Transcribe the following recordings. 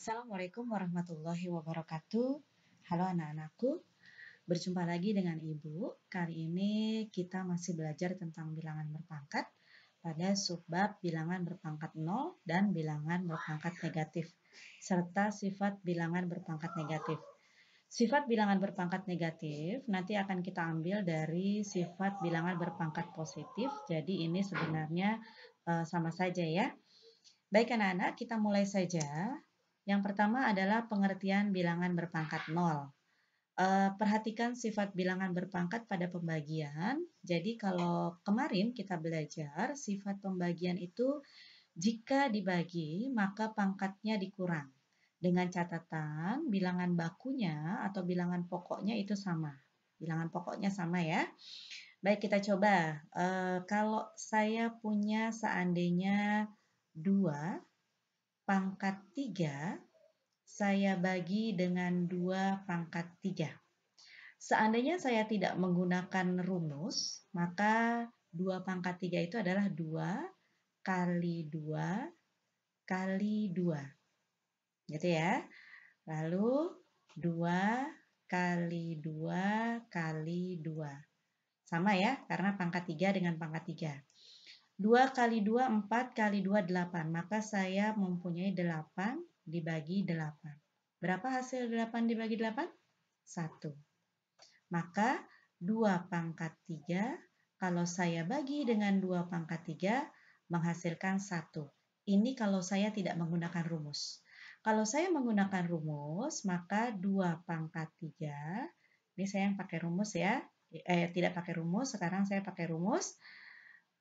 Assalamualaikum warahmatullahi wabarakatuh. Halo anak-anakku, berjumpa lagi dengan Ibu. Kali ini kita masih belajar tentang bilangan berpangkat pada subbab bilangan berpangkat 0 dan bilangan berpangkat negatif, serta sifat bilangan berpangkat negatif. Sifat bilangan berpangkat negatif nanti akan kita ambil dari sifat bilangan berpangkat positif, jadi ini sebenarnya sama saja ya. Baik anak-anak, kita mulai saja. Yang pertama adalah pengertian bilangan berpangkat 0. Perhatikan sifat bilangan berpangkat pada pembagian. Jadi kalau kemarin kita belajar sifat pembagian itu jika dibagi maka pangkatnya dikurang. Dengan catatan bilangan bakunya atau bilangan pokoknya itu sama. Bilangan pokoknya sama ya. Baik, kita coba. Kalau saya punya seandainya 2 pangkat 3, saya bagi dengan 2 pangkat 3. Seandainya saya tidak menggunakan rumus, maka 2 pangkat 3 itu adalah 2 kali 2 kali 2. Gitu ya. Lalu 2 kali 2 kali 2. Sama ya, karena pangkat 3 dengan pangkat 3. 2 kali 2, 4 kali 2, 8. Maka saya mempunyai 8 dibagi 8. Berapa hasil 8 dibagi 8? 1. Maka 2 pangkat 3, kalau saya bagi dengan 2 pangkat 3, menghasilkan 1. Ini kalau saya tidak menggunakan rumus. Kalau saya menggunakan rumus, maka 2 pangkat 3, ini saya yang pakai rumus ya. Tidak pakai rumus, sekarang saya pakai rumus.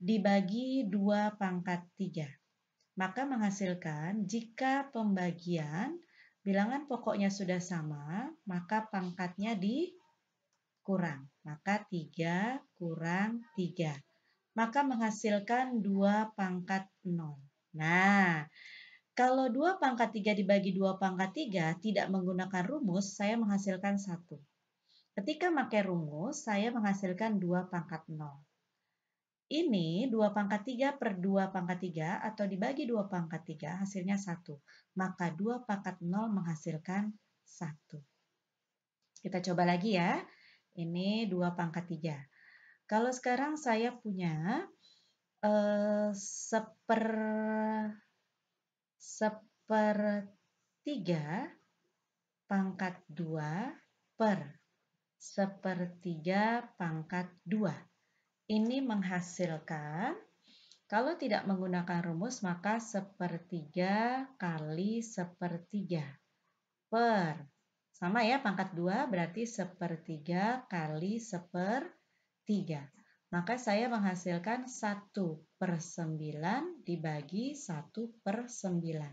Dibagi 2 pangkat 3. Maka menghasilkan jika pembagian bilangan pokoknya sudah sama, maka pangkatnya dikurang. Maka 3 kurang 3. Maka menghasilkan 2 pangkat 0. Nah, kalau 2 pangkat 3 dibagi 2 pangkat 3 tidak menggunakan rumus, saya menghasilkan 1. Ketika pakai rumus, saya menghasilkan 2 pangkat 0. Ini 2 pangkat 3 per 2 pangkat 3 atau dibagi 2 pangkat 3 hasilnya 1. Maka 2 pangkat 0 menghasilkan 1. Kita coba lagi ya. Ini 2 pangkat 3. Kalau sekarang saya punya sepertiga pangkat 2 per sepertiga pangkat 2. Ini menghasilkan, kalau tidak menggunakan rumus, maka sepertiga kali sepertiga per, sama ya pangkat 2 berarti sepertiga kali sepertiga. Maka saya menghasilkan 1/9 dibagi 1/9.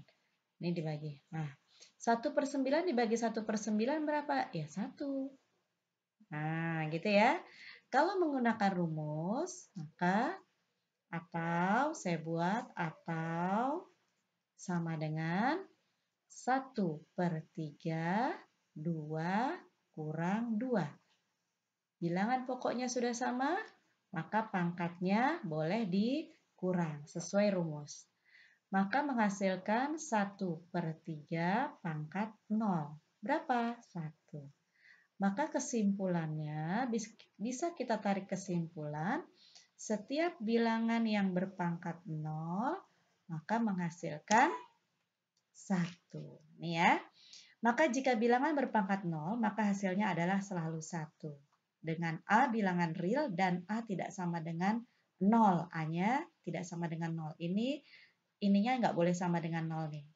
Ini dibagi. Nah, 1/9 dibagi 1/9 berapa? Ya 1. Nah, gitu ya. Kalau menggunakan rumus, maka atau saya buat atau sama dengan 1/3 2 kurang 2. Bilangan pokoknya sudah sama, maka pangkatnya boleh dikurang sesuai rumus. Maka menghasilkan 1/3 pangkat 0. Berapa? 1. Maka kesimpulannya bisa kita tarik kesimpulan, setiap bilangan yang berpangkat 0 maka menghasilkan 1. Nih ya. Maka jika bilangan berpangkat 0 maka hasilnya adalah selalu 1. Dengan A bilangan real dan A tidak sama dengan 0. A-nya tidak sama dengan 0. Ininya nggak boleh sama dengan 0 nih.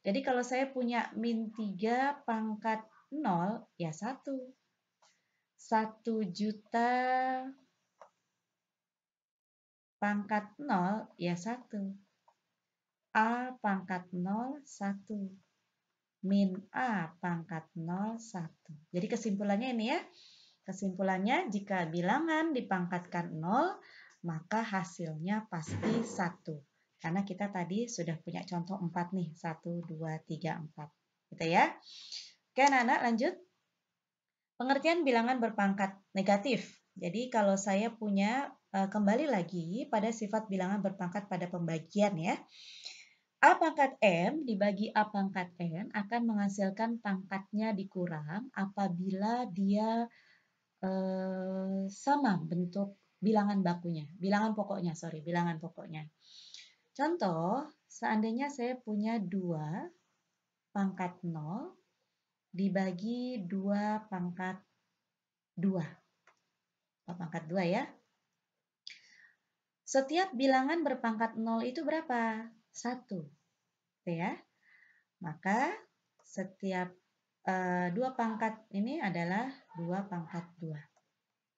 Jadi kalau saya punya -3 pangkat 0, ya 1. 1.000.000 pangkat 0, ya 1. A pangkat 0, 1. Min A pangkat 0, 1. Jadi kesimpulannya ini ya. Kesimpulannya jika bilangan dipangkatkan 0, maka hasilnya pasti 1. Karena kita tadi sudah punya contoh 4 nih. 1, 2, 3, 4. Gitu ya. Oke anak-anak lanjut. Pengertian bilangan berpangkat negatif. Jadi kalau saya punya, kembali lagi pada sifat bilangan berpangkat pada pembagian ya. A pangkat M dibagi A pangkat N akan menghasilkan pangkatnya dikurang apabila dia sama bentuk bilangan bakunya, bilangan pokoknya. Contoh, seandainya saya punya 2 pangkat 0 dibagi 2 pangkat 2. 2 pangkat 2 ya. Setiap bilangan berpangkat 0 itu berapa? 1. Ya. Maka setiap 2 pangkat ini adalah 2 pangkat 2.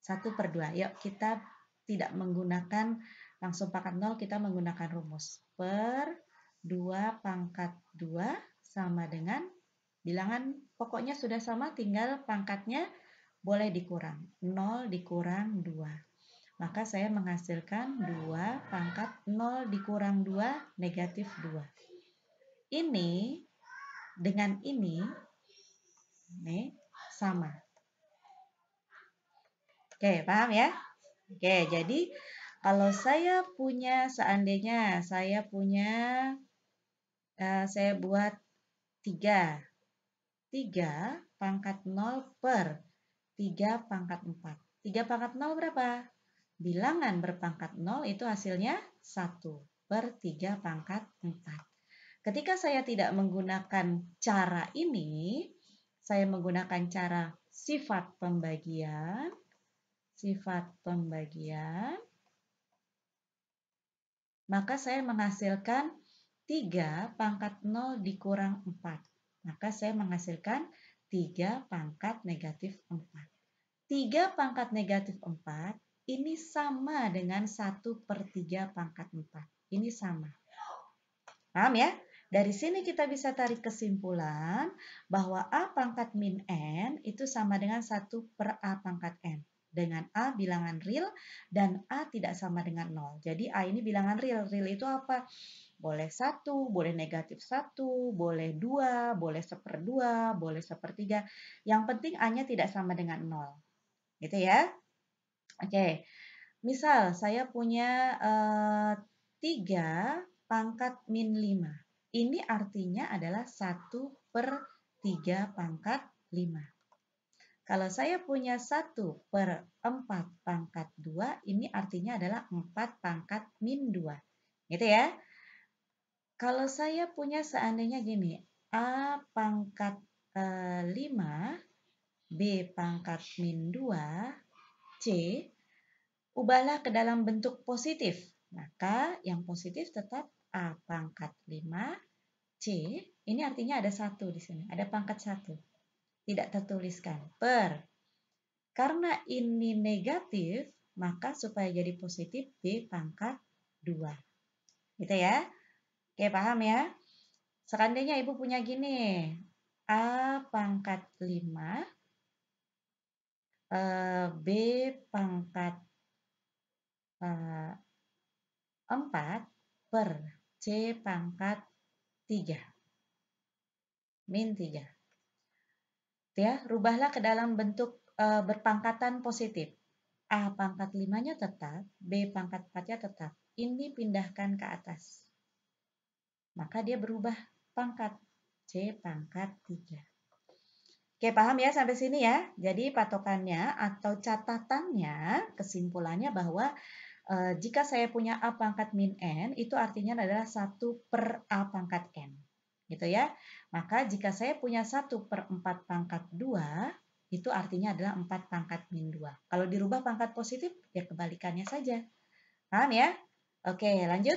1/2. Yuk kita tidak menggunakan langsung pangkat 0, kita menggunakan rumus. Per 2 pangkat 2 sama dengan bilangan pokoknya sudah sama, tinggal pangkatnya boleh dikurang. 0 dikurang 2. Maka saya menghasilkan 2 pangkat 0 dikurang 2 negatif 2. Ini dengan ini sama. Oke, paham ya? Oke, jadi kalau saya punya, seandainya saya punya, saya buat 3. 3 pangkat 0 per 3 pangkat 4. 3 pangkat 0 berapa? Bilangan berpangkat 0 itu hasilnya 1 per 3 pangkat 4. Ketika saya tidak menggunakan cara ini, saya menggunakan cara sifat pembagian, maka saya menghasilkan 3 pangkat 0 dikurang 4. Maka saya menghasilkan 3 pangkat negatif 4. 3 pangkat negatif 4 ini sama dengan 1/3 pangkat 4. Ini sama. Paham ya? Dari sini kita bisa tarik kesimpulan bahwa A pangkat min N itu sama dengan 1/A pangkat N. Dengan A bilangan real dan A tidak sama dengan 0. Jadi A ini bilangan real. Real itu apa? Boleh 1, boleh negatif 1, boleh 2, boleh 1/2, boleh 1/3. Yang penting A-nya tidak sama dengan 0. Gitu ya. Oke. Misal saya punya 3 pangkat min 5. Ini artinya adalah 1/3 pangkat 5. Kalau saya punya 1/4 pangkat 2, ini artinya adalah 4 pangkat min 2. Gitu ya. Kalau saya punya seandainya gini, A pangkat 5, B pangkat min 2, C, ubahlah ke dalam bentuk positif. Maka yang positif tetap A pangkat 5, C, ini artinya ada 1 di sini, ada pangkat 1. Tidak tertuliskan. Karena ini negatif, maka supaya jadi positif B pangkat 2. Gitu ya. Oke, paham ya? Seandainya Ibu punya gini, A pangkat 5, B pangkat 4 per C pangkat 3. Min 3. Ya, rubahlah ke dalam bentuk berpangkatan positif. A pangkat 5-nya tetap, B pangkat 4-nya tetap. Ini pindahkan ke atas. Maka dia berubah pangkat. C pangkat 3. Oke, paham ya sampai sini ya? Jadi patokannya atau catatannya, kesimpulannya bahwa jika saya punya A pangkat min N, itu artinya adalah 1/A pangkat N. Gitu ya. Maka jika saya punya 1/4 pangkat 2, itu artinya adalah 4 pangkat min 2. Kalau dirubah pangkat positif, ya kebalikannya saja. Paham ya? Oke, lanjut.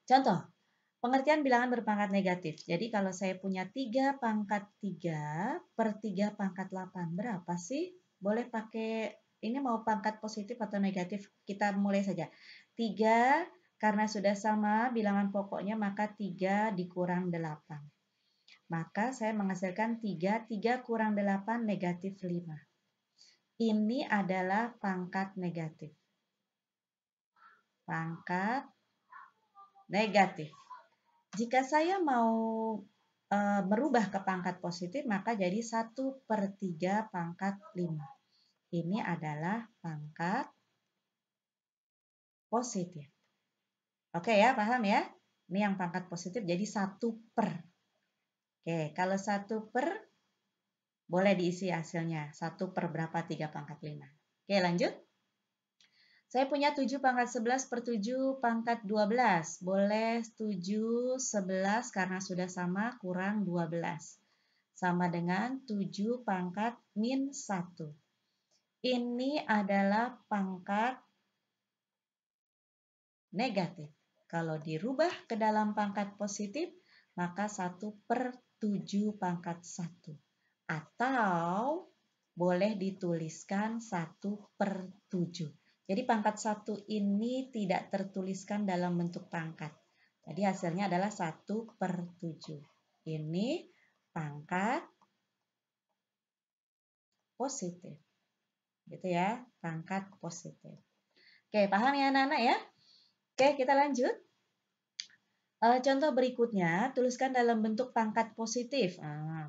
Contoh, pengertian bilangan berpangkat negatif. Jadi kalau saya punya 3 pangkat 3 per 3 pangkat 8, berapa sih? Boleh pakai, ini mau pangkat positif atau negatif? Kita mulai saja. 3, karena sudah sama bilangan pokoknya, maka 3 dikurang 8. Maka saya menghasilkan 3 kurang 8 negatif 5. Ini adalah pangkat negatif. Pangkat negatif. Jika saya mau merubah ke pangkat positif, maka jadi 1/3 pangkat 5. Ini adalah pangkat positif. Oke ya, paham ya? Ini yang pangkat positif jadi 1/. Oke, kalau 1/, boleh diisi hasilnya. 1/, berapa? 3/5. Oke, lanjut. Saya punya 7/11/7/12. Boleh 7/11 karena sudah sama kurang 12. Sama dengan 7/-1. Ini adalah pangkat negatif. Kalau dirubah ke dalam pangkat positif, maka 1/7/1. Atau boleh dituliskan 1/7. Jadi pangkat 1 ini tidak tertuliskan dalam bentuk pangkat. Jadi hasilnya adalah 1/7. Ini pangkat positif. Gitu ya, pangkat positif. Oke, paham ya anak-anak ya? Oke, kita lanjut. Contoh berikutnya, tuliskan dalam bentuk pangkat positif.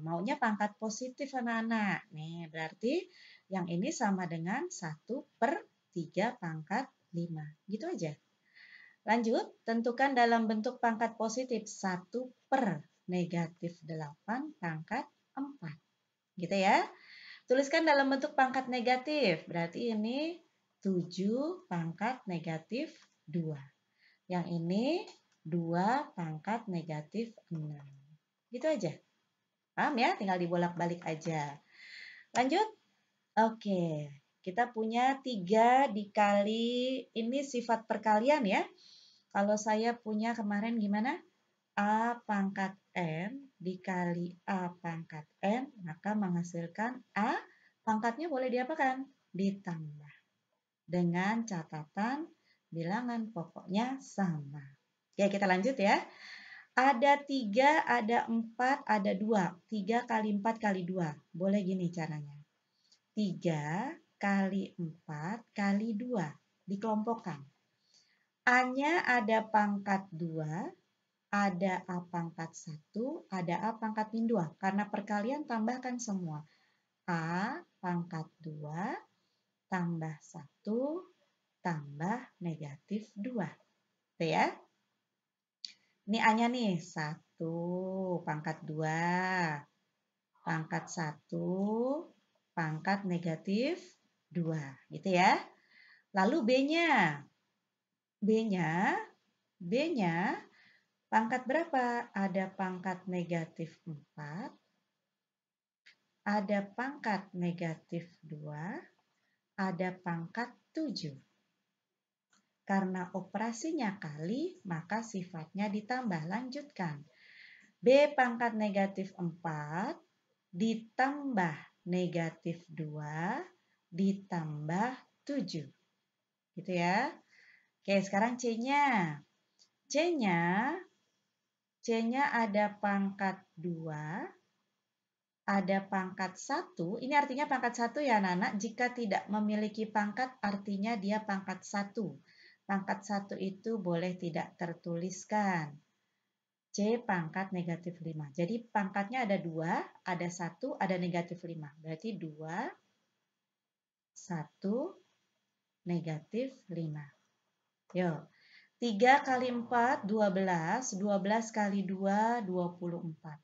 Maunya pangkat positif anak-anak. Nih, berarti yang ini sama dengan 1/3/5. Gitu aja. Lanjut, tentukan dalam bentuk pangkat positif 1/-8/4. Gitu ya. Tuliskan dalam bentuk pangkat negatif. Berarti ini 7/-2. Yang ini 2/-6. Gitu aja. Paham ya? Tinggal dibolak-balik aja. Lanjut. Oke. Kita punya 3 dikali, ini sifat perkalian ya. Kalau saya punya kemarin gimana? A/n dikali A/n, maka menghasilkan A pangkatnya boleh diapakan? Ditambah. Dengan catatan bilangan pokoknya sama. Oke, kita lanjut ya. Ada 3, ada 4, ada 2. 3 kali 4 kali 2. Boleh gini caranya. 3 kali 4 kali 2. Dikelompokkan. A-nya ada pangkat 2, ada A/1, ada A/-2. Karena perkalian tambahkan semua. A/2 tambah 1 tambah -2. Oke ya. Ini A-nya nih, 1, pangkat 2, pangkat 1, pangkat -2. Gitu ya. Lalu B-nya. B-nya pangkat berapa? Ada pangkat -4, ada pangkat -2, ada pangkat 7. Karena operasinya kali, maka sifatnya ditambah. Lanjutkan. B pangkat -4 ditambah -2 ditambah 7. Gitu ya. Oke, sekarang C-nya. C-nya ada pangkat 2, ada pangkat 1. Ini artinya pangkat 1 ya anak-anak. Jika tidak memiliki pangkat, artinya dia pangkat 1. Pangkat 1 itu boleh tidak tertuliskan. C pangkat -5. Jadi pangkatnya ada 2, ada 1, ada -5. Berarti 2, 1, -5. Yuk. 3 kali 4, 12. 12 kali 2, 24.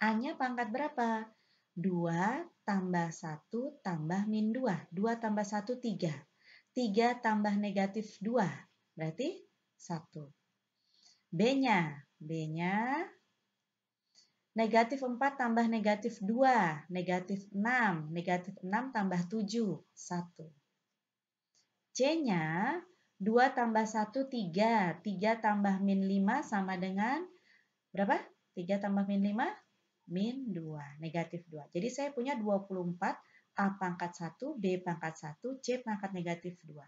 A-nya pangkat berapa? 2 tambah 1 tambah -2. 2 tambah 1, 3. 3 tambah -2. Berarti 1. B-nya. -4 tambah -2. -6. -6 tambah 7. 1. C-nya 2 tambah 1, 3. 3 tambah -5 sama dengan berapa? 3 tambah -5? -2. -2. Jadi saya punya 24. A pangkat 1, B pangkat 1, C pangkat -2.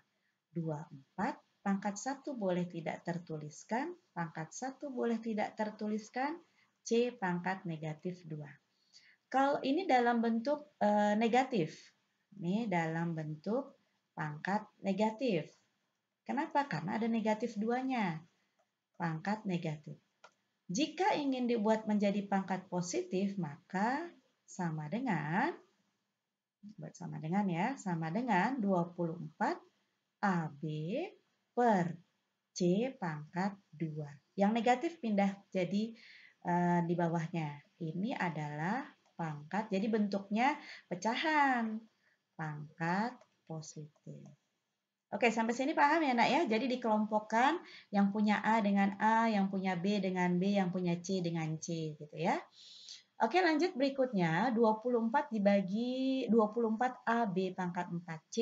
24. Pangkat 1 boleh tidak tertuliskan. Pangkat 1 boleh tidak tertuliskan. C pangkat -2. Kalau ini dalam bentuk negatif. Ini dalam bentuk pangkat negatif. Kenapa? Karena ada negatif 2-nya. Pangkat negatif. Jika ingin dibuat menjadi pangkat positif, maka sama dengan 24 AB per C pangkat 2. Yang negatif pindah jadi di bawahnya. Ini adalah pangkat, jadi bentuknya pecahan. Pangkat positif. Oke, sampai sini paham ya nak ya? Jadi dikelompokkan yang punya A dengan A, yang punya B dengan B, yang punya C dengan C gitu ya. Oke, lanjut berikutnya 24 dibagi 24 AB pangkat 4C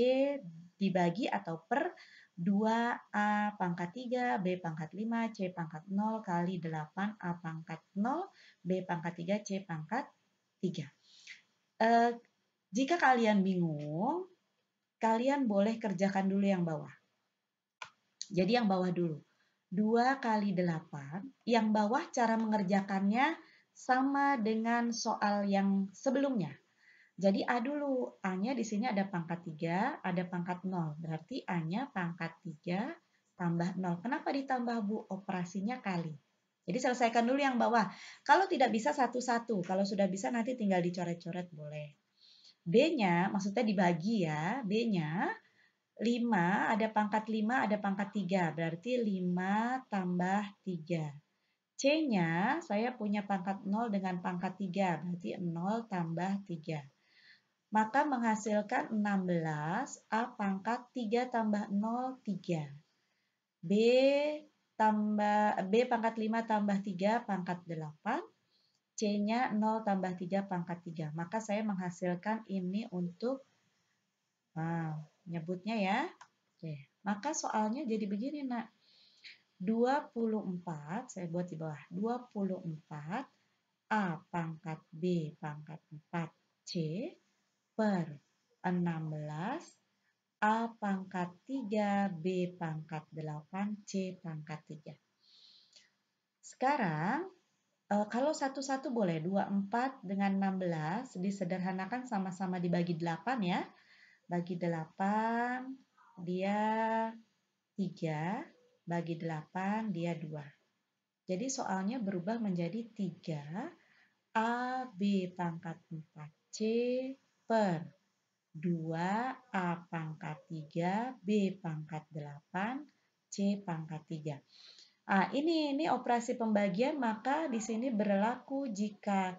dibagi atau per 2A pangkat 3, B pangkat 5, C pangkat 0 kali 8 A pangkat 0, B pangkat 3, C pangkat 3. Jika kalian bingung, kalian boleh kerjakan dulu yang bawah. Jadi yang bawah dulu. 2 kali 8, yang bawah cara mengerjakannya sama dengan soal yang sebelumnya. Jadi A dulu, A-nya di sini ada pangkat 3, ada pangkat 0. Berarti A-nya pangkat 3 tambah 0. Kenapa ditambah Bu? Operasinya kali. Jadi selesaikan dulu yang bawah. Kalau tidak bisa satu-satu, kalau sudah bisa nanti tinggal dicoret-coret boleh. B-nya, maksudnya dibagi ya, B-nya 5, ada pangkat 5, ada pangkat 3. Berarti 5 tambah 3. C-nya saya punya pangkat 0 dengan pangkat 3, berarti 0 tambah 3. Maka menghasilkan 16, A pangkat 3 tambah 0, 3. B pangkat 5 tambah 3 pangkat 8. C-nya 0 tambah 3 pangkat 3. Maka saya menghasilkan ini untuk nyebutnya ya. Oke. Maka soalnya jadi begini nak. 24, saya buat di bawah. 24 A pangkat B pangkat 4C per 16 A pangkat 3 B pangkat 8 C pangkat 3. Sekarang kalau satu-satu boleh. 24 dengan 16 disederhanakan sama-sama dibagi 8 ya. Bagi 8 dia 3, bagi 8 dia 2. Jadi soalnya berubah menjadi 3 A B pangkat 4C per 2 A pangkat 3 B pangkat 8 C pangkat 3. Ini operasi pembagian, maka di sini berlaku jika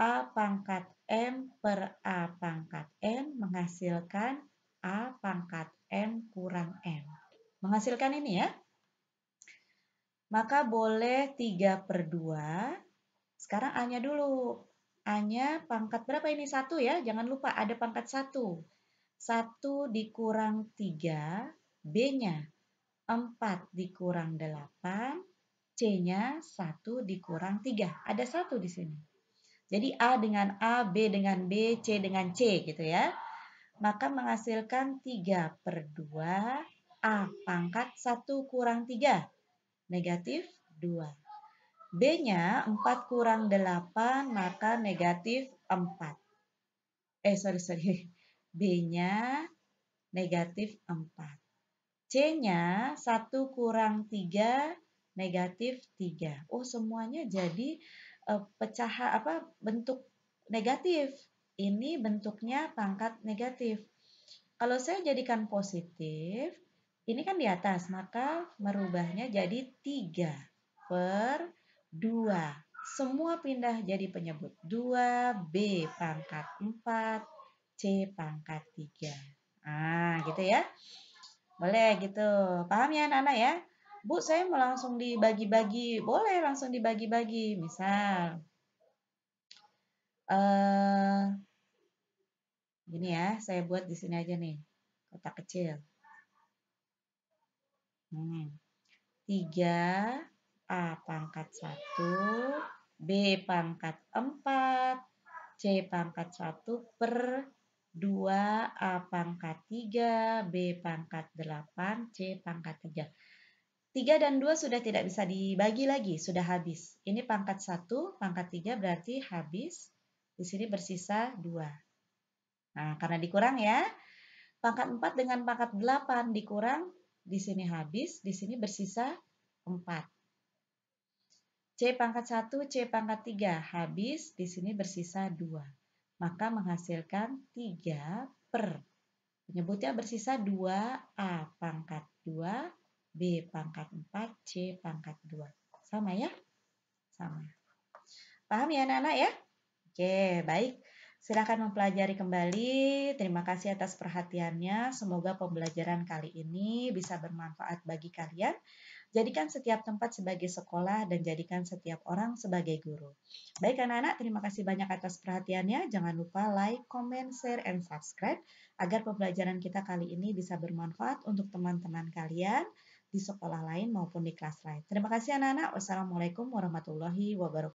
A pangkat M per A pangkat N menghasilkan A pangkat M kurang M. Menghasilkan ini ya. Maka boleh 3 per 2. Sekarang A-nya dulu. A-nya pangkat berapa ini? 1 ya. Jangan lupa ada pangkat 1. 1 dikurang 3. B-nya 4 dikurang 8. C-nya 1 dikurang 3. Ada 1 di sini. Jadi A dengan A, B dengan B, C dengan C gitu ya. Maka menghasilkan 3 per 2 A pangkat 1 kurang 3. Negatif 2. B-nya 4 kurang 8 maka negatif 4. Sorry. B-nya negatif 4. C-nya 1 kurang 3 negatif 3. Oh semuanya jadi bentuk negatif. Ini bentuknya pangkat negatif. Kalau saya jadikan positif, ini kan di atas, maka merubahnya jadi 3 per 2. Semua pindah jadi penyebut. 2B pangkat 4, C pangkat 3. Gitu ya. Boleh gitu. Paham ya anak-anak ya? Bu, saya mau langsung dibagi-bagi. Boleh langsung dibagi-bagi. Misal, gini ya, saya buat di sini aja nih. Kotak kecil. 3 A pangkat 1, B pangkat 4, C pangkat 1 per 2 A pangkat 3, B pangkat 8, C pangkat 3. 3 dan 2 sudah tidak bisa dibagi lagi, sudah habis. Ini pangkat 1, pangkat 3 berarti habis. Di sini bersisa 2. Karena dikurang ya. Pangkat 4 dengan pangkat 8 dikurang, di sini habis, di sini bersisa 4. C pangkat 1, C pangkat 3 habis, di sini bersisa 2. Maka menghasilkan 3 per. Penyebutnya bersisa 2A pangkat 2 B pangkat 4, C pangkat 2. Sama ya? Sama. Paham ya anak-anak ya? Oke, baik. Silakan mempelajari kembali. Terima kasih atas perhatiannya. Semoga pembelajaran kali ini bisa bermanfaat bagi kalian. Jadikan setiap tempat sebagai sekolah dan jadikan setiap orang sebagai guru. Baik anak-anak, terima kasih banyak atas perhatiannya. Jangan lupa like, comment, share, and subscribe agar pembelajaran kita kali ini bisa bermanfaat untuk teman-teman kalian di sekolah lain maupun di kelas lain. Terima kasih anak-anak. Wassalamualaikum warahmatullahi wabarakatuh.